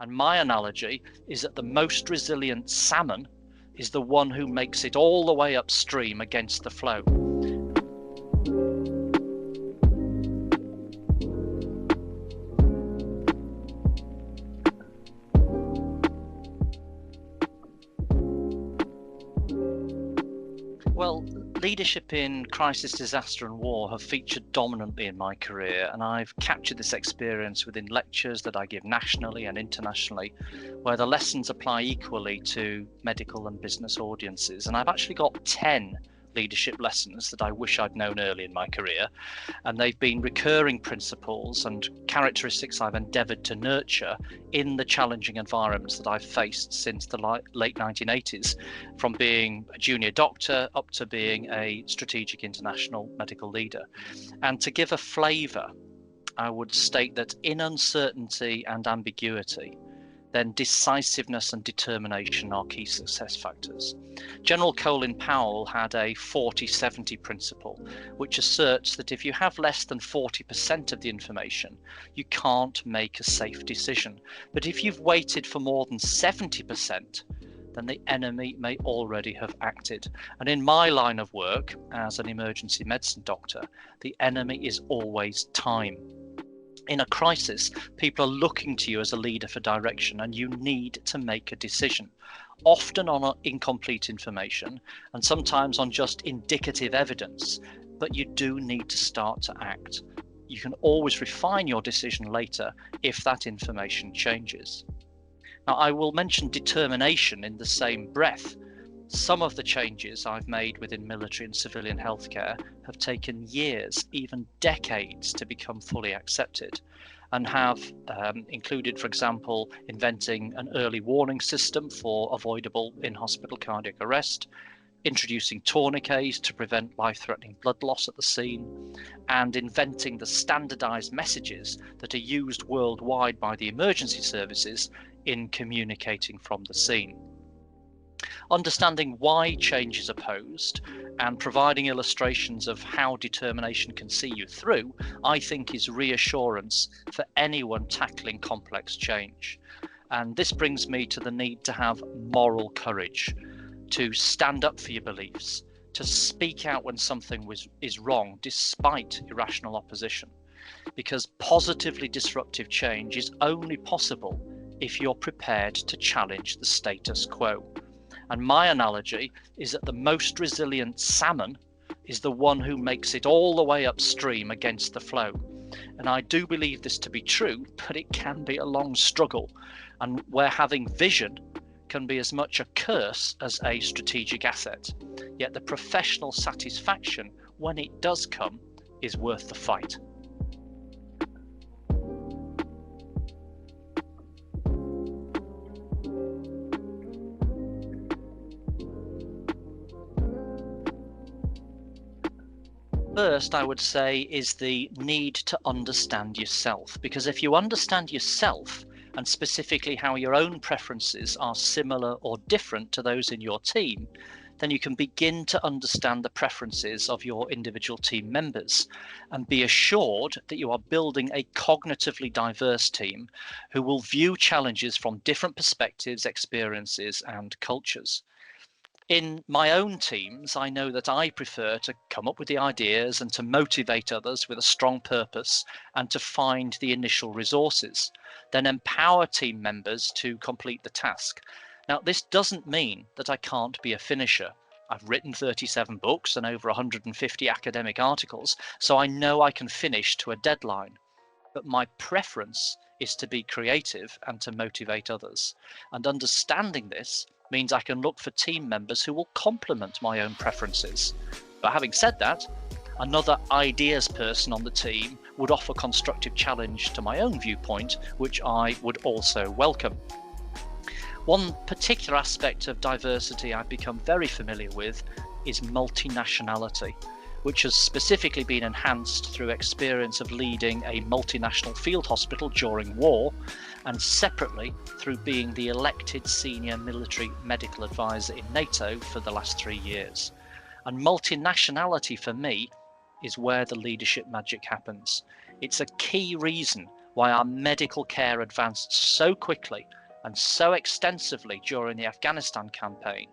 And my analogy is that the most resilient salmon is the one who makes it all the way upstream against the flow. Well, leadership in crisis, disaster and war have featured dominantly in my career, and I've captured this experience within lectures that I give nationally and internationally, where the lessons apply equally to medical and business audiences. And I've actually got 10 leadership lessons that I wish I'd known early in my career, and they've been recurring principles and characteristics I've endeavoured to nurture in the challenging environments that I've faced since the late 1980s, from being a junior doctor up to being a strategic international medical leader. And to give a flavour, I would state that in uncertainty and ambiguity, then decisiveness and determination are key success factors. General Colin Powell had a 40-70 principle, which asserts that if you have less than 40% of the information, you can't make a safe decision. But if you've waited for more than 70%, then the enemy may already have acted. And in my line of work as an emergency medicine doctor, the enemy is always time. In a crisis, people are looking to you as a leader for direction, and you need to make a decision, often on incomplete information and sometimes on just indicative evidence, but you do need to start to act. You can always refine your decision later if that information changes. Now, I will mention determination in the same breath. Some of the changes I've made within military and civilian healthcare have taken years, even decades, to become fully accepted, and have included, for example, inventing an early warning system for avoidable in-hospital cardiac arrest, introducing tourniquets to prevent life-threatening blood loss at the scene, and inventing the standardized messages that are used worldwide by the emergency services in communicating from the scene. Understanding why change is opposed and providing illustrations of how determination can see you through, I think, is reassurance for anyone tackling complex change. And this brings me to the need to have moral courage, to stand up for your beliefs, to speak out when something is wrong despite irrational opposition. Because positively disruptive change is only possible if you're prepared to challenge the status quo. And my analogy is that the most resilient salmon is the one who makes it all the way upstream against the flow. And I do believe this to be true, but it can be a long struggle, and where having vision can be as much a curse as a strategic asset. Yet the professional satisfaction, when it does come, is worth the fight. First, I would say, is the need to understand yourself, because if you understand yourself, and specifically how your own preferences are similar or different to those in your team, then you can begin to understand the preferences of your individual team members and be assured that you are building a cognitively diverse team who will view challenges from different perspectives, experiences, and cultures. In my own teams, I know that I prefer to come up with the ideas and to motivate others with a strong purpose and to find the initial resources, then empower team members to complete the task. Now, this doesn't mean that I can't be a finisher. I've written 37 books and over 150 academic articles, so I know I can finish to a deadline. But my preference is to be creative and to motivate others. And understanding this means I can look for team members who will complement my own preferences. But having said that, another ideas person on the team would offer constructive challenge to my own viewpoint, which I would also welcome. One particular aspect of diversity I've become very familiar with is multinationality, which has specifically been enhanced through experience of leading a multinational field hospital during war, and separately through being the elected senior military medical advisor in NATO for the last 3 years. And multinationality for me is where the leadership magic happens. It's a key reason why our medical care advanced so quickly and so extensively during the Afghanistan campaign,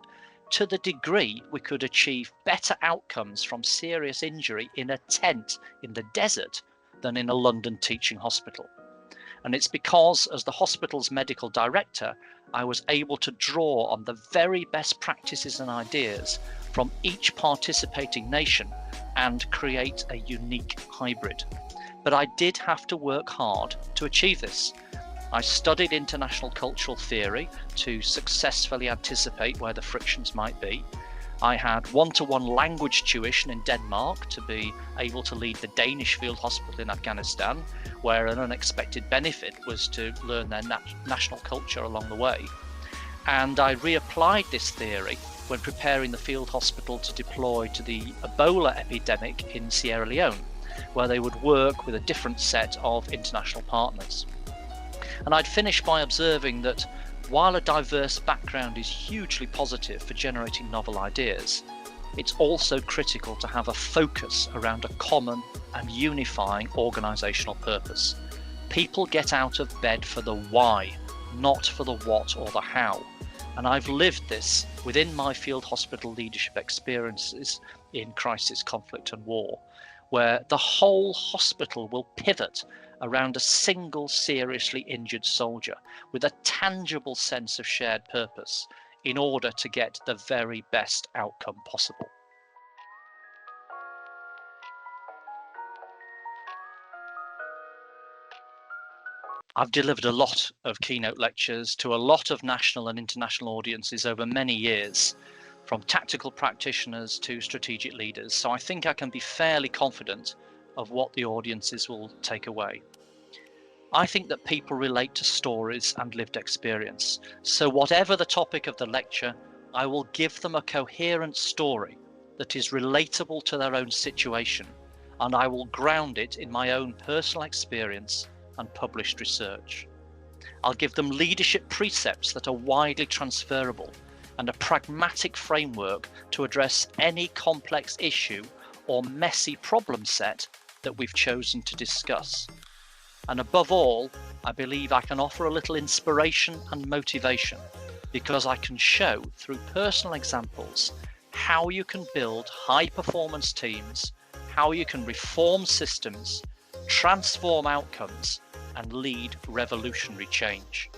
to the degree we could achieve better outcomes from serious injury in a tent in the desert than in a London teaching hospital. And it's because, as the hospital's medical director, I was able to draw on the very best practices and ideas from each participating nation and create a unique hybrid. But I did have to work hard to achieve this. I studied international cultural theory to successfully anticipate where the frictions might be. I had one-to-one language tuition in Denmark to be able to lead the Danish field hospital in Afghanistan, where an unexpected benefit was to learn their national culture along the way. And I reapplied this theory when preparing the field hospital to deploy to the Ebola epidemic in Sierra Leone, where they would work with a different set of international partners. And I'd finish by observing that while a diverse background is hugely positive for generating novel ideas, it's also critical to have a focus around a common and unifying organisational purpose. People get out of bed for the why, not for the what or the how. And I've lived this within my field hospital leadership experiences in crisis, conflict and war, where the whole hospital will pivot around a single seriously injured soldier with a tangible sense of shared purpose in order to get the very best outcome possible. I've delivered a lot of keynote lectures to a lot of national and international audiences over many years, from tactical practitioners to strategic leaders, so I think I can be fairly confident of what the audiences will take away. I think that people relate to stories and lived experience, so whatever the topic of the lecture, I will give them a coherent story that is relatable to their own situation, and I will ground it in my own personal experience and published research. I'll give them leadership precepts that are widely transferable and a pragmatic framework to address any complex issue or messy problem set that we've chosen to discuss. And above all, I believe I can offer a little inspiration and motivation because I can show through personal examples how you can build high-performance teams, how you can reform systems, transform outcomes, and lead revolutionary change.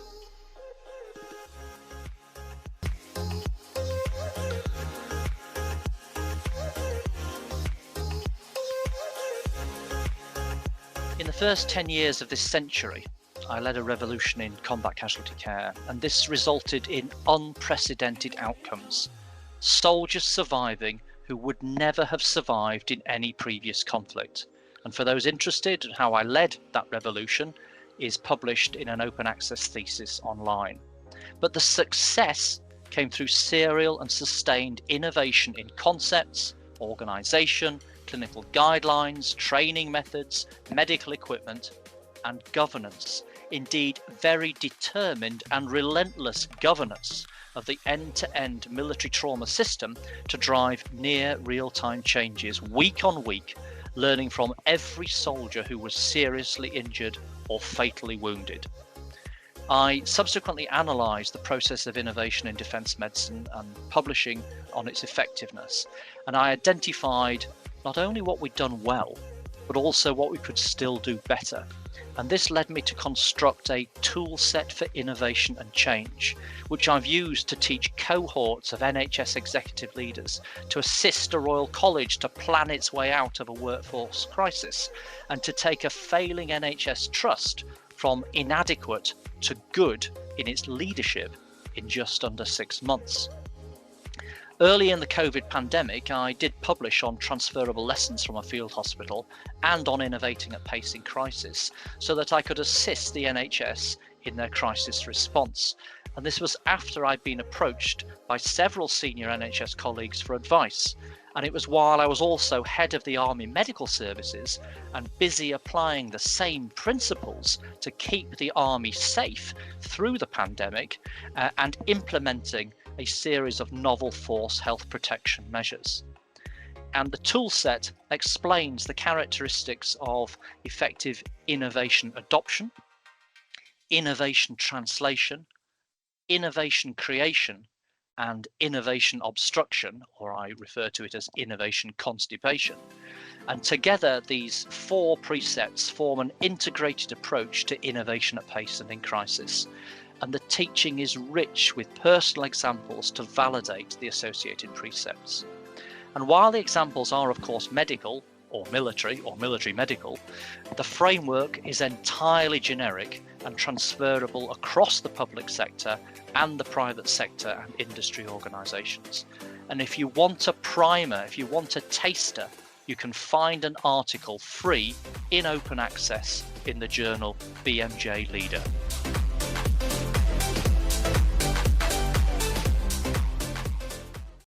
In the first 10 years of this century, I led a revolution in combat casualty care, and this resulted in unprecedented outcomes. Soldiers surviving who would never have survived in any previous conflict. And for those interested in how I led that revolution, is published in an open access thesis online. But the success came through serial and sustained innovation in concepts, organisation, clinical guidelines, training methods, medical equipment, and governance. Indeed, very determined and relentless governance of the end-to-end military trauma system to drive near real-time changes week on week, learning from every soldier who was seriously injured or fatally wounded. I subsequently analysed the process of innovation in defence medicine and publishing on its effectiveness, and I identified not only what we'd done well, but also what we could still do better. And this led me to construct a tool set for innovation and change, which I've used to teach cohorts of NHS executive leaders to assist a Royal College to plan its way out of a workforce crisis and to take a failing NHS trust from inadequate to good in its leadership in just under 6 months. Early in the COVID pandemic, I did publish on transferable lessons from a field hospital and on innovating at pace in crisis so that I could assist the NHS in their crisis response. And this was after I'd been approached by several senior NHS colleagues for advice. And it was while I was also head of the Army Medical Services and busy applying the same principles to keep the Army safe through the pandemic and implementing a series of novel force health protection measures. And the toolset explains the characteristics of effective innovation adoption, innovation translation, innovation creation, and innovation obstruction, or I refer to it as innovation constipation. And together, these 4 precepts form an integrated approach to innovation at pace and in crisis. And the teaching is rich with personal examples to validate the associated precepts. And while the examples are, of course, medical or military medical, the framework is entirely generic and transferable across the public sector and the private sector and industry organisations. And if you want a primer, if you want a taster, you can find an article free in open access in the journal BMJ Leader.